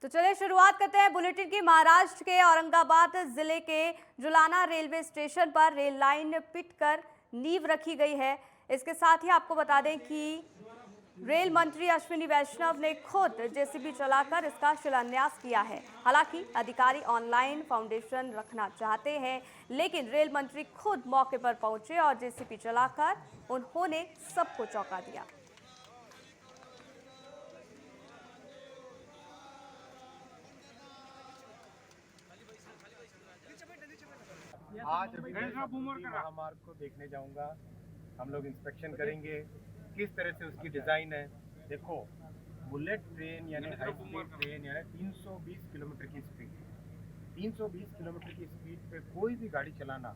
तो चलिए शुरुआत करते हैं बुलेटिन की। महाराष्ट्र के औरंगाबाद जिले के जुलाना रेलवे स्टेशन पर रेल लाइन पिटकर नींव रखी गई है। इसके साथ ही आपको बता दें कि रेल मंत्री अश्विनी वैष्णव ने खुद जेसीबी चलाकर इसका शिलान्यास किया है। हालांकि अधिकारी ऑनलाइन फाउंडेशन रखना चाहते हैं, लेकिन रेल मंत्री खुद मौके पर पहुंचे और जेसीबी चलाकर उन्होंने सबको चौंका दिया। आज महामार्ग को देखने जाऊंगा। हम लोग इंस्पेक्शन करेंगे किस तरह से उसकी डिज़ाइन है। देखो, बुलेट ट्रेन यानी हाई स्पीड ट्रेन यानी 320 किलोमीटर की स्पीड, 320 किलोमीटर की स्पीड पे कोई भी गाड़ी चलाना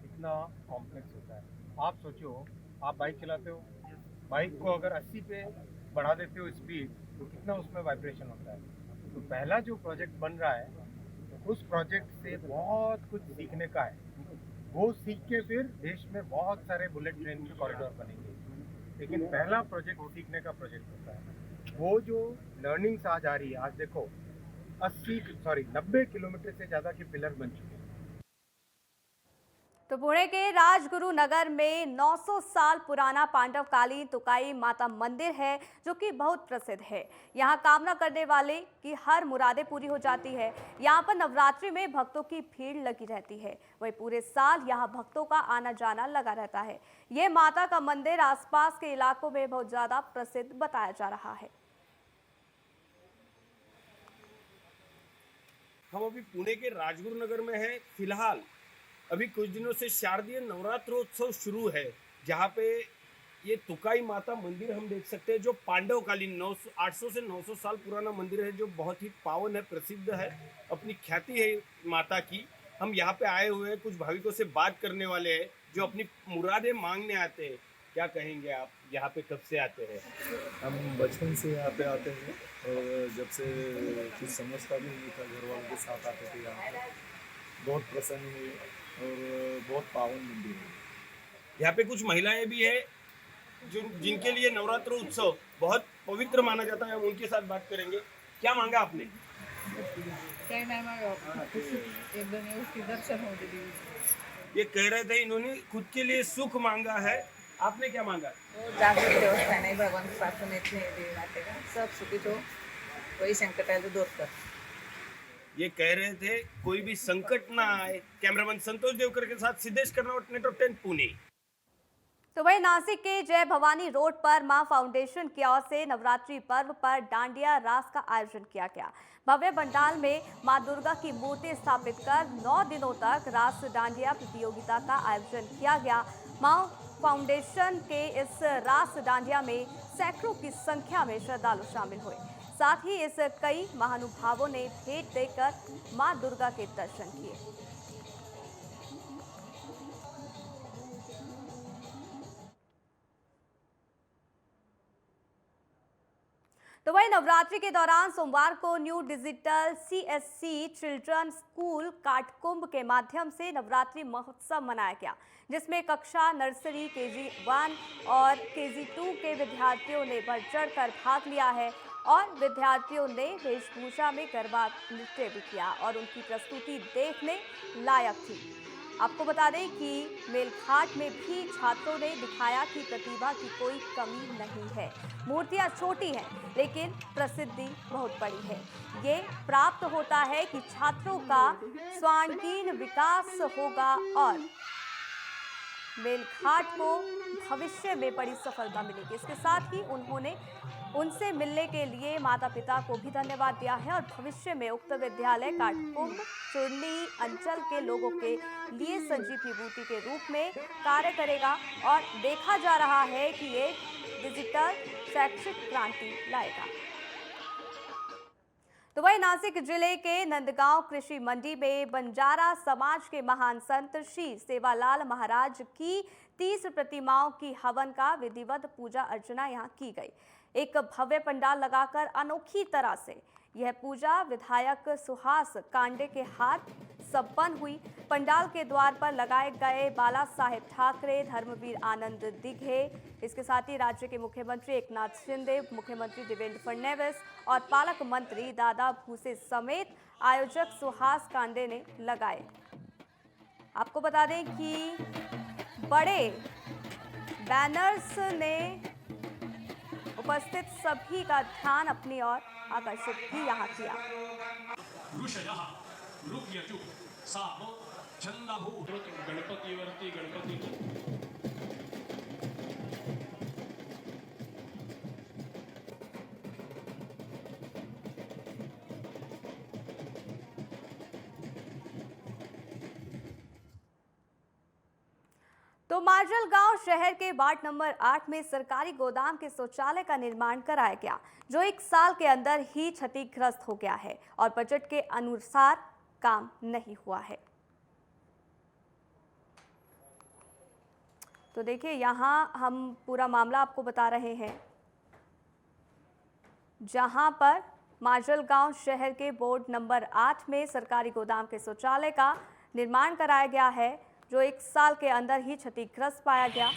इतना कॉम्प्लेक्स होता है। आप सोचो, आप बाइक चलाते हो, बाइक को अगर 80 पे बढ़ा देते हो स्पीड तो कितना उसमें वाइब्रेशन होता है। तो पहला जो प्रोजेक्ट बन रहा है उस प्रोजेक्ट से बहुत कुछ सीखने का है। वो सीख के फिर देश में बहुत सारे बुलेट ट्रेन के कॉरिडोर बनेंगे, लेकिन पहला प्रोजेक्ट सीखने का प्रोजेक्ट होता है। वो जो लर्निंग्स आज आ रही है, आज देखो 90 किलोमीटर से ज़्यादा के पिलर बन चुके हैं। तो पुणे के राजगुरु नगर में 900 साल पुराना पांडवकालीन तुकाई माता मंदिर है, जो कि बहुत प्रसिद्ध है। यहाँ कामना करने वाले की हर मुरादें पूरी हो जाती है। यहाँ पर नवरात्रि में भक्तों की भीड़ लगी रहती है। वही पूरे साल यहाँ भक्तों का आना जाना लगा रहता है। ये माता का मंदिर आसपास के इलाकों में बहुत ज्यादा प्रसिद्ध बताया जा रहा है। हम अभी पुणे के राजगुरु नगर में हैं। फिलहाल अभी कुछ दिनों से शारदीय नवरात्रोत्सव शुरू है, जहाँ पे ये तुकाई माता मंदिर हम देख सकते हैं, जो पांडवकालीन 800 से 900 साल पुराना मंदिर है, जो बहुत ही पावन है, प्रसिद्ध है, अपनी ख्याति है माता की। हम यहाँ पे आए हुए हैं, कुछ भाविकों से बात करने वाले हैं जो अपनी मुरादें मांगने आते हैं। क्या कहेंगे आप, यहाँ पे कब से आते हैं? हम बचपन से यहाँ पे आते हैं और जब से कुछ समझता भी नहीं था, घर वालों के साथ आते थे यहाँ पे। बहुत प्रसन्न हुए और बहुत पावन मंदिर है। यहाँ पे कुछ महिलाएं भी है जो जिनके लिए नवरात्र उत्सव बहुत पवित्र माना जाता है। हम उनके साथ बात करेंगे। क्या मांगा आपने? काही नाही मागा, एकदम व्यवस्थित दर्शन होते देवी। ये कह रहे थे इन्होंने खुद के लिए सुख मांगा है। आपने क्या मांगा? तो जागृत व्यवस्था नाही, भगवान पासून येत नाही देवी माते का सब सुखित हो, कोई संकट आए तो दूर कर। ये कह रहे थे कोई भी संकट ना आए। कैमरामैन संतोष देवकर के साथ सिद्धेश कर्नावट, नेटवर्क 10 पुणे। तो वही नासिक के जय भवानी रोड पर मां फाउंडेशन की ओर से नवरात्रि पर्व पर डांडिया रास का आयोजन किया गया। भव्य पंडाल में मां दुर्गा की मूर्ति स्थापित कर 9 दिनों तक रास डांडिया प्रतियोगिता का आयोजन किया गया। मां फाउंडेशन के इस रास डांडिया में सैकड़ों की संख्या में श्रद्धालु शामिल हुए। साथ ही इस कई महानुभावों ने भेंट देकर मां दुर्गा के दर्शन किए। तो वही नवरात्रि के दौरान सोमवार को new digital CSC children school Katkumbh के माध्यम से नवरात्रि महोत्सव मनाया गया, जिसमें कक्षा नर्सरी, KG1 और KG2 के विद्यार्थियों ने बढ़ चढ़कर भाग लिया है और विद्यार्थियों ने वेशभूषा में गरबा नृत्य भी किया और उनकी प्रस्तुति देखने लायक थी। आपको बता दें कि मेलघाट में भी छात्रों ने दिखाया कि प्रतिभा की कोई कमी नहीं है। मूर्तियां छोटी हैं, लेकिन प्रसिद्धि बहुत बड़ी है। ये प्राप्त होता है कि छात्रों का सर्वांगीण विकास होगा और मेलघाट को भविष्य में बड़ी सफलता मिलेगी। इसके साथ ही उन्होंने उनसे मिलने के लिए माता पिता को भी धन्यवाद दिया है और भविष्य में उक्त विद्यालय काटकुंभ चुरली अंचल के लोगों के लिए संजीवनी बूटी के रूप में कार्य करेगा और देखा जा रहा है कि ये डिजिटल शैक्षिक क्रांति लाएगा। तो वही नासिक जिले के नंदगांव कृषि मंडी में बंजारा समाज के महान संत श्री सेवालाल महाराज की 30 प्रतिमाओं की हवन का विधिवत पूजा अर्चना यहां की गई। एक भव्य पंडाल लगाकर अनोखी तरह से यह पूजा विधायक सुहास कांडे के हाथ संपन्न हुई। पंडाल के द्वार पर लगाए गए बाला साहेब ठाकरे, धर्मवीर आनंद दिघे, इसके साथ ही राज्य के मुख्यमंत्री एकनाथ शिंदे, मुख्यमंत्री देवेंद्र फडणवीस और पालक मंत्री दादा भूसे समेत आयोजक सुहास कांडे ने लगाए। आपको बता दें कि बड़े बैनर्स ने उपस्थित सभी का ध्यान अपनी ओर आकर्षित भी यहाँ किया। ऋषयः ऋग्यजु सामो छंदभू गणपतिवर्ती गणपति तो माजलगांव शहर के वार्ड नंबर 8 में सरकारी गोदाम के शौचालय का निर्माण कराया गया, जो 1 साल के अंदर ही क्षतिग्रस्त हो गया है और बजट के अनुसार काम नहीं हुआ है। तो देखिए, यहाँ हम पूरा मामला आपको बता रहे हैं, जहां पर माजलगांव शहर के वार्ड नंबर 8 में सरकारी गोदाम के शौचालय का निर्माण कराया गया है, जो 1 साल के अंदर ही क्षतिग्रस्त पाया गया।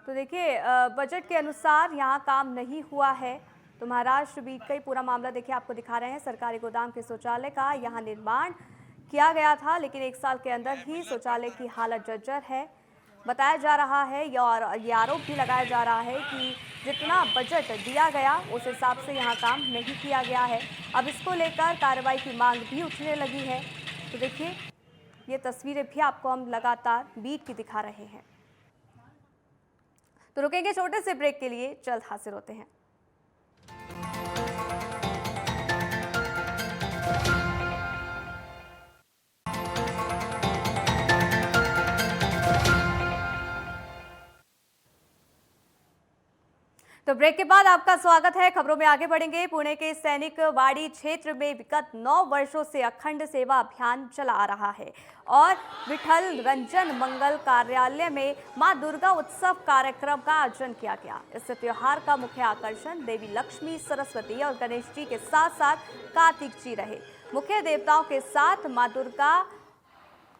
तो देखिए, बजट के अनुसार यहाँ काम नहीं हुआ है। तो महाराष्ट्र बीट का ही पूरा मामला देखिए, आपको दिखा रहे हैं। सरकारी गोदाम के शौचालय का यहाँ निर्माण किया गया था, लेकिन 1 साल के अंदर ही शौचालय की हालत जर्जर है। बताया जा रहा है और ये आरोप भी लगाया जा रहा है कि जितना बजट दिया गया उस हिसाब से यहाँ काम नहीं किया गया है। अब इसको लेकर कार्रवाई की मांग भी उठने लगी है। तो देखिए, ये तस्वीरें भी आपको हम लगातार बीट की दिखा रहे हैं। तो रुकेंगे छोटे से ब्रेक के लिए, जल्द हाजिर होते हैं। तो ब्रेक के बाद आपका स्वागत है। खबरों में आगे बढ़ेंगे। पुणे के सैनिक वाड़ी क्षेत्र में विगत 9 वर्षों से अखंड सेवा अभियान चला आ रहा है और विठल रंजन मंगल कार्यालय में मां दुर्गा उत्सव कार्यक्रम का आयोजन किया गया। इस त्योहार का मुख्य आकर्षण देवी लक्ष्मी, सरस्वती और गणेश जी के साथ साथ कार्तिक जी रहे। मुख्य देवताओं के साथ मां दुर्गा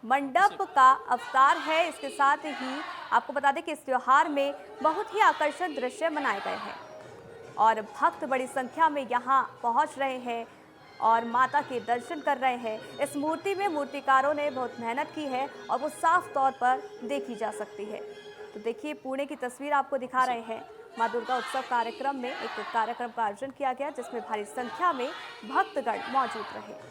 मंडप का अवतार है। इसके साथ ही आपको बता दें कि इस त्योहार में बहुत ही आकर्षक दृश्य बनाए गए हैं और भक्त बड़ी संख्या में यहां पहुंच रहे हैं और माता के दर्शन कर रहे हैं। इस मूर्ति में मूर्तिकारों ने बहुत मेहनत की है और वो साफ तौर पर देखी जा सकती है। तो देखिए, पुणे की तस्वीर आपको दिखा रहे हैं। मां दुर्गा उत्सव कार्यक्रम में एक कार्यक्रम का आयोजन किया गया, जिसमें भारी संख्या में भक्तगण मौजूद रहे।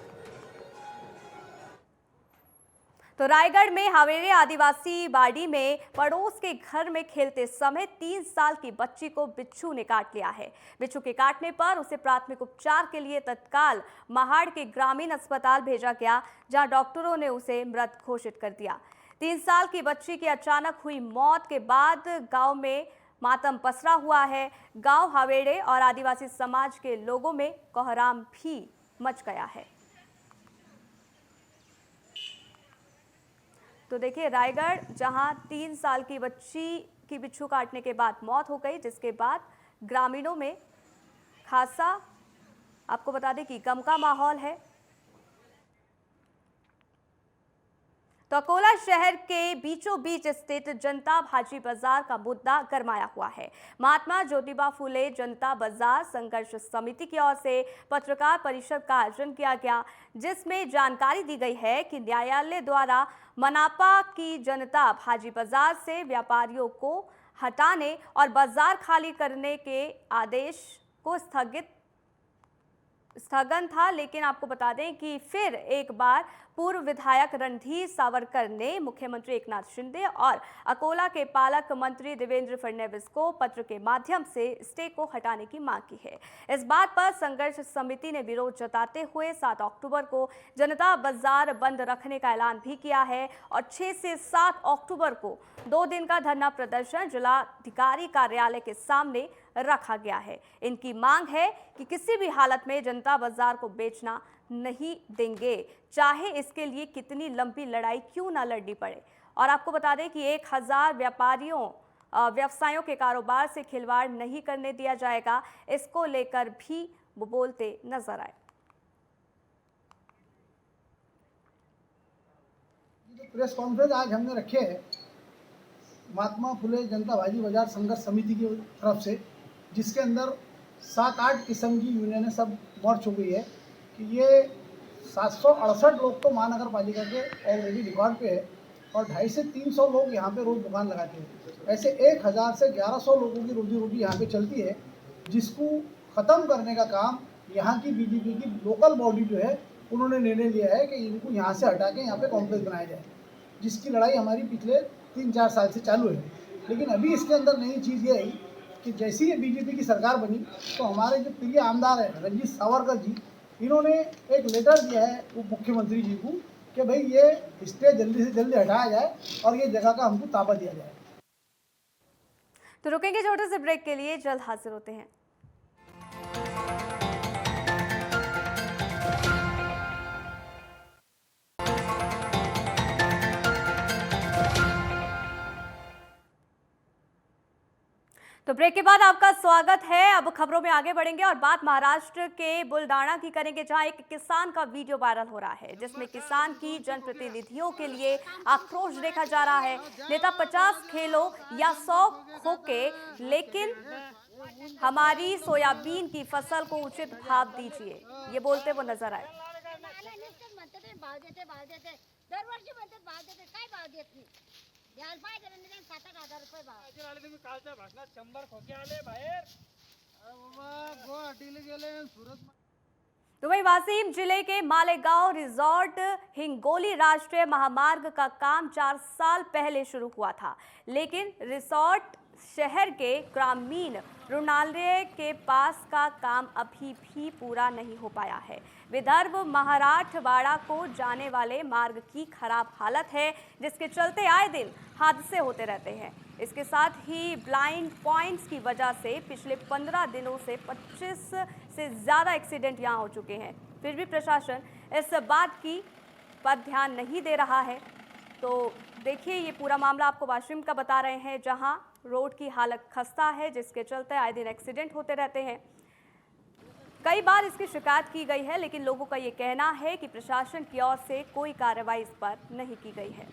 तो रायगढ़ में हावेरी आदिवासी बाड़ी में पड़ोस के घर में खेलते समय 3 साल की बच्ची को बिच्छू ने काट लिया है। बिच्छू के काटने पर उसे प्राथमिक उपचार के लिए तत्काल महाड़ के ग्रामीण अस्पताल भेजा गया, जहां डॉक्टरों ने उसे मृत घोषित कर दिया। 3 साल की बच्ची की अचानक हुई मौत के बाद गांव में मातम पसरा हुआ है। गांव हावेड़े और आदिवासी समाज के लोगों में कोहराम भी मच गया है। तो देखिए, रायगढ़ जहां 3 साल की बच्ची की बिच्छू काटने के बाद मौत हो गई, जिसके बाद ग्रामीणों में खासा आपको बता दें कि गम का माहौल है। तो अकोला शहर के बीचों बीच स्थित जनता भाजी बाजार का मुद्दा गरमाया हुआ है। महात्मा ज्योतिबा फुले जनता बाजार संघर्ष समिति की ओर से पत्रकार परिषद का आयोजन किया गया, जिसमें जानकारी दी गई है कि न्यायालय द्वारा मनापा की जनता भाजी बाजार से व्यापारियों को हटाने और बाजार खाली करने के आदेश को स्थगन था, लेकिन आपको बता दें कि फिर एक बार पूर्व विधायक रणधीर सावरकर ने मुख्यमंत्री एकनाथ शिंदे और अकोला के पालक मंत्री देवेंद्र फडणवीस को पत्र के माध्यम से स्टे को हटाने की मांग की है। इस बात पर संघर्ष समिति ने विरोध जताते हुए 7 अक्टूबर को जनता बाजार बंद रखने का ऐलान भी किया है और 6 से 7 अक्टूबर को 2 दिन का धरना प्रदर्शन जिलाधिकारी कार्यालय के सामने रखा गया है। इनकी मांग है कि किसी भी हालत में जनता बाजार को बेचना नहीं देंगे, चाहे इसके लिए कितनी लंबी लड़ाई क्यों ना लड़नी पड़े। और आपको बता दें कि 1000 व्यवसायों के कारोबार से खिलवाड़ नहीं करने दिया जाएगा। इसको लेकर भी वो बोलते नजर आए। प्रेस कॉन्फ्रेंस आज हमने रखे है महात्मा फुले जनता भाजी बाजार संघर्ष समिति की तरफ से, जिसके अंदर 7-8 किस्म की यूनियनें सब मर्ज हो गई है कि ये 768 लोग तो महानगर पालिका के ऑलरेडी रिकॉर्ड पे है और 250 से 300 लोग यहाँ पे रोज दुकान लगाते हैं। ऐसे 1000 से 1100 लोगों की रोजी रोटी यहाँ पे चलती है, जिसको ख़त्म करने का काम यहाँ की बीजेपी की लोकल बॉडी जो है उन्होंने निर्णय लिया है कि इनको यहाँ से हटा के यहाँ पे कॉम्प्लेक्स बनाया जाए, जिसकी लड़ाई हमारी पिछले 3-4 साल से चालू है। लेकिन अभी इसके अंदर नई चीज़ ये आई कि जैसे ही बीजेपी की सरकार बनी तो हमारे जो प्रिय आमदार है रंजीत सावरकर जी, इन्होंने एक लेटर दिया है उप मुख्यमंत्री जी को कि भाई ये स्टे जल्दी से जल्दी हटाया जाए और ये जगह का हमको ताबा दिया जाए। तो रुकेंगे छोटे से ब्रेक के लिए, जल्द हाजिर होते हैं। तो ब्रेक के बाद आपका स्वागत है। अब खबरों में आगे बढ़ेंगे और बात महाराष्ट्र के बुलडाणा की करेंगे, जहां एक किसान का वीडियो वायरल हो रहा है, जिसमें किसान की जनप्रतिनिधियों के लिए आक्रोश देखा जा रहा है। नेता 50 खेलो या 100 खोके, लेकिन हमारी सोयाबीन की फसल को उचित भाव दीजिए, ये बोलते वो नजर आए। दरवर्षी म्हणतात भाव देते, काय भाव देत नाही, द्यायला पाहिजे ना, निदान 7-8 हजार रुपये भाव आले। तुम्ही कालच्या भाषणात 100 खोके आले बाहेर, गुवाहाटीला गेले, सुरत। तो वही वासीम जिले के मालेगांव रिजॉर्ट हिंगोली राष्ट्रीय महामार्ग का काम 4 साल पहले शुरू हुआ था, लेकिन रिसोर्ट शहर के ग्रामीण रुग्णालय के पास का काम अभी भी पूरा नहीं हो पाया है। विदर्भ मराठवाड़ा को जाने वाले मार्ग की खराब हालत है, जिसके चलते आए दिन हादसे होते रहते हैं। इसके साथ ही ब्लाइंड पॉइंट्स की वजह से पिछले 15 दिनों से 25 से ज़्यादा एक्सीडेंट यहाँ हो चुके हैं। फिर भी प्रशासन इस बात की पर ध्यान नहीं दे रहा है। तो देखिए, ये पूरा मामला आपको वाशिम का बता रहे हैं, जहां रोड की हालत खस्ता है, जिसके चलते आए दिन एक्सीडेंट होते रहते हैं। कई बार इसकी शिकायत की गई है, लेकिन लोगों का ये कहना है कि प्रशासन की ओर से कोई कार्रवाई इस पर नहीं की गई है।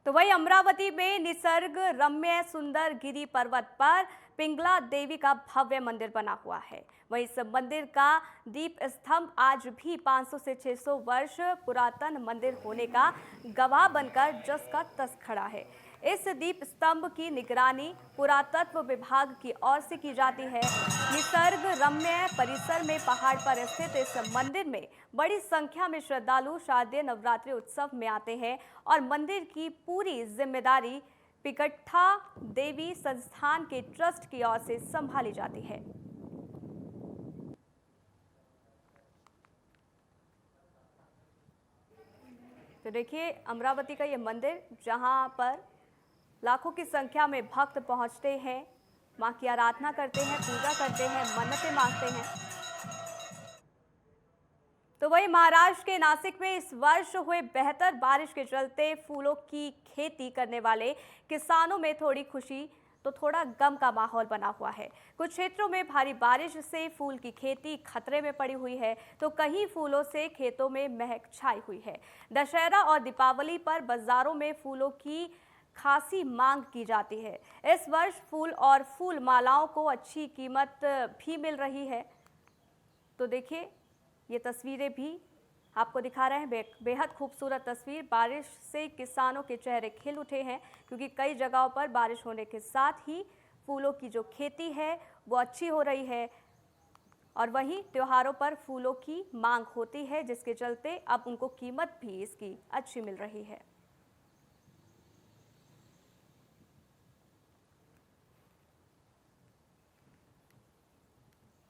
तो वही अमरावती में निसर्ग रम्य सुंदर गिरी पर्वत पर पिंगला देवी का भव्य मंदिर बना हुआ है। वहीं इस मंदिर का दीप स्तंभ आज भी 500 से 600 वर्ष पुरातन मंदिर होने का गवाह बनकर जस का तस खड़ा है। इस दीप स्तंभ की निगरानी पुरातत्व विभाग की ओर से की जाती है। निसर्ग रम्य परिसर में पहाड़ पर स्थित इस मंदिर में बड़ी संख्या में श्रद्धालु शारदीय नवरात्रि उत्सव में आते हैं और मंदिर की पूरी जिम्मेदारी पिकट्ठा देवी संस्थान के ट्रस्ट की ओर से संभाली जाती है। तो देखिए, अमरावती का ये मंदिर, जहां पर लाखों की संख्या में भक्त पहुंचते हैं, मां की आराधना करते हैं, पूजा करते हैं, मन्नतें मांगते हैं। तो वही महाराष्ट्र के नासिक में इस वर्ष हुए बेहतर बारिश के चलते फूलों की खेती करने वाले किसानों में थोड़ी खुशी तो थोड़ा गम का माहौल बना हुआ है। कुछ क्षेत्रों में भारी बारिश से फूल की खेती खतरे में पड़ी हुई है, तो कहीं फूलों से खेतों में महक छाई हुई है। दशहरा और दीपावली पर बाजारों में फूलों की खासी मांग की जाती है। इस वर्ष फूल और फूल मालाओं को अच्छी कीमत भी मिल रही है। तो देखिए, ये तस्वीरें भी आपको दिखा रहे हैं, बेहद खूबसूरत तस्वीर। बारिश से किसानों के चेहरे खिल उठे हैं, क्योंकि कई जगहों पर बारिश होने के साथ ही फूलों की जो खेती है वो अच्छी हो रही है और वहीं त्योहारों पर फूलों की मांग होती है, जिसके चलते अब उनको कीमत भी इसकी अच्छी मिल रही है।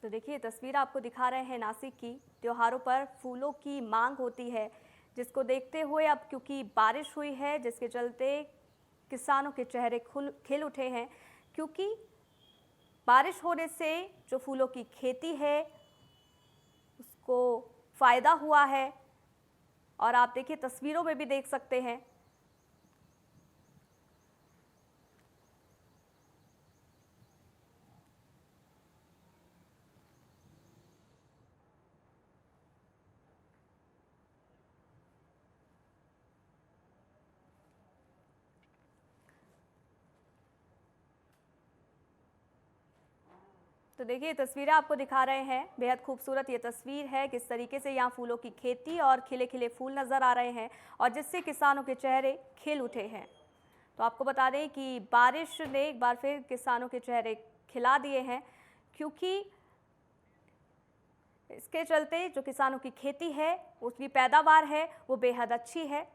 तो देखिए तस्वीर आपको दिखा रहे हैं नासिक की। त्योहारों पर फूलों की मांग होती है, जिसको देखते हुए अब क्योंकि बारिश हुई है जिसके चलते किसानों के चेहरे खिल उठे हैं, क्योंकि बारिश होने से जो फूलों की खेती है उसको फ़ायदा हुआ है। और आप देखिए तस्वीरों में भी देख सकते हैं। तो देखिए तस्वीरें आपको दिखा रहे हैं, बेहद खूबसूरत ये तस्वीर है किस तरीके से यहाँ फूलों की खेती और खिले खिले फूल नज़र आ रहे हैं और जिससे किसानों के चेहरे खिल उठे हैं। तो आपको बता दें कि बारिश ने एक बार फिर किसानों के चेहरे खिला दिए हैं, क्योंकि इसके चलते जो किसानों की खेती है उसकी पैदावार है वो बेहद अच्छी है।